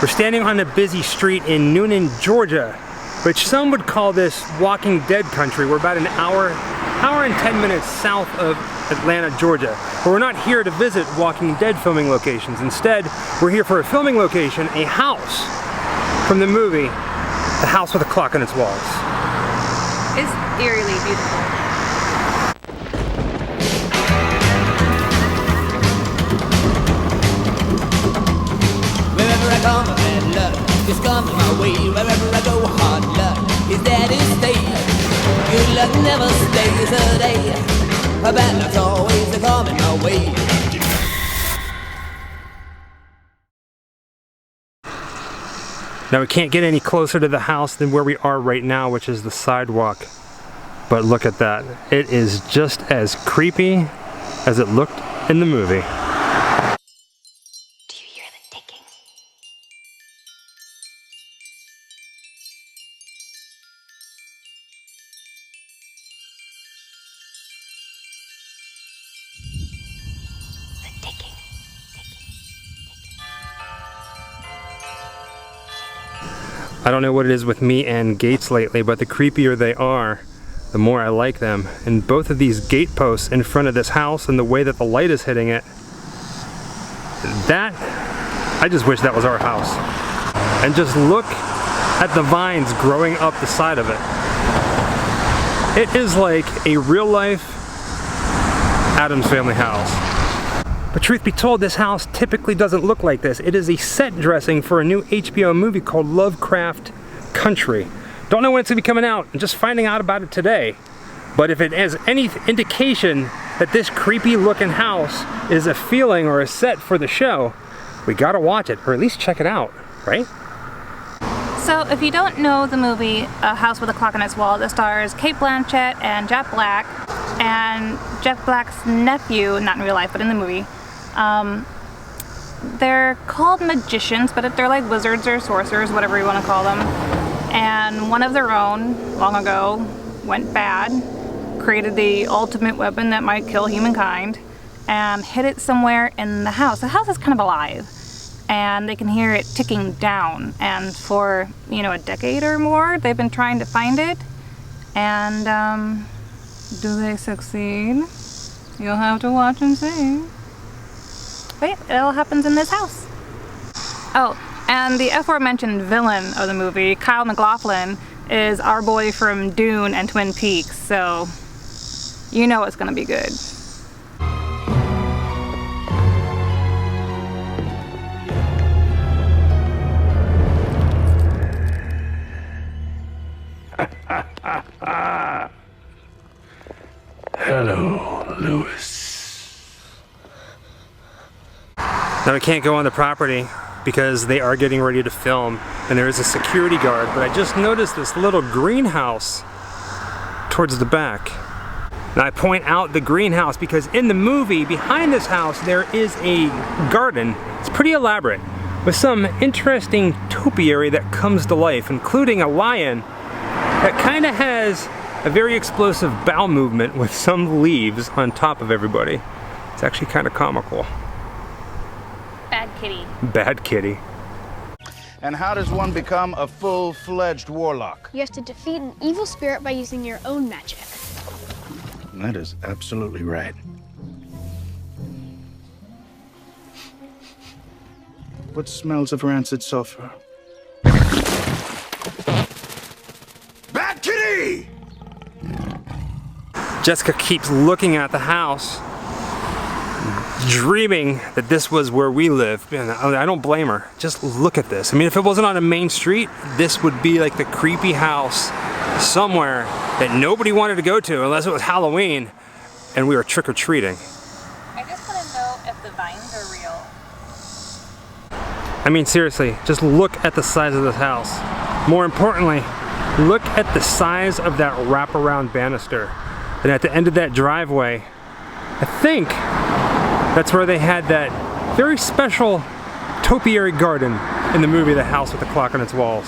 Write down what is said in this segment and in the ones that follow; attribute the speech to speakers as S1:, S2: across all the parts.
S1: We're standing on a busy street in Newnan, Georgia, which some would call this Walking Dead country. We're about an hour and 10 minutes south of Atlanta, Georgia. But we're not here to visit Walking Dead filming locations. Instead, we're here for a filming location, a house from the movie, The House with a Clock on Its Walls.
S2: It's eerily beautiful.
S3: Wherever I come, bad luck just comes my way. Wherever I go, hard luck is there to stay. Good luck never stays a day. Bad luck's always coming my way.
S1: Now we can't get any closer to the house than where we are right now, which is the sidewalk. But look at that. It is just as creepy as it looked in the movie.
S2: Do you hear the ticking? The ticking.
S1: I don't know what it is with me and gates lately, but the creepier they are, the more I like them. And both of these gate posts in front of this house and the way that the light is hitting it, I just wish that was our house. And just look at the vines growing up the side of it. It is like a real life Addams Family house. But truth be told, this house typically doesn't look like this. It is a set dressing for a new HBO movie called Lovecraft Country. Don't know when it's gonna be coming out. I'm just finding out about it today. But if it has any indication that this creepy looking house is a feeling or a set for the show, we gotta watch it, or at least check it out, right?
S2: So if you don't know the movie A House with a Clock on Its Wall, it stars Cate Blanchett and Jeff Black, and Jeff Black's nephew, not in real life, but in the movie. They're called magicians, but they're like wizards or sorcerers, whatever you want to call them. And one of their own, long ago, went bad, created the ultimate weapon that might kill humankind, and hid it somewhere in the house. The house is kind of alive, and they can hear it ticking down. And for, a decade or more, they've been trying to find it. And, do they succeed? You'll have to watch and see. Wait, it all happens in this house. Oh, and the aforementioned villain of the movie, Kyle MacLachlan, is our boy from Dune and Twin Peaks, so you know it's gonna be good.
S4: Hello, Lewis.
S1: Now I can't go on the property because they are getting ready to film and there is a security guard, but I just noticed this little greenhouse towards the back. Now I point out the greenhouse because in the movie behind this house there is a garden. It's pretty elaborate with some interesting topiary that comes to life, including a lion that kind of has a very explosive bowel movement with some leaves on top of everybody. It's actually kind of comical.
S2: Bad kitty.
S1: Bad kitty.
S5: And how does one become a full-fledged warlock?
S6: You have to defeat an evil spirit by using your own magic.
S5: That is absolutely right. What smells of rancid sulfur? Bad kitty!
S1: Jessica keeps looking at the house, dreaming that this was where we live. And I don't blame her. Just look at this. I mean, if it wasn't on a main street, this would be like the creepy house somewhere that nobody wanted to go to unless it was Halloween and we were trick-or-treating.
S2: I just want to know if the vines are real.
S1: I mean, seriously, just look at the size of this house. More importantly, look at the size of that wraparound banister. And at the end of that driveway, I think that's where they had that very special topiary garden in the movie The House with the Clock on Its Walls.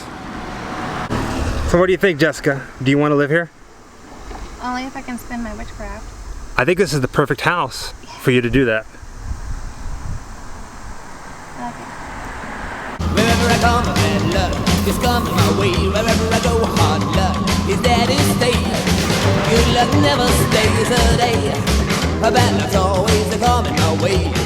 S1: So what do you think, Jessica? Do you want to live here?
S2: Only if I can spin my witchcraft.
S1: I think this is the perfect house for you to do that.
S2: Okay.
S3: Wherever Wherever I come, bad luck just comes my way. Wherever I go, hard luck is there to stay. Good luck never stays a day. Bad luck's always coming my way.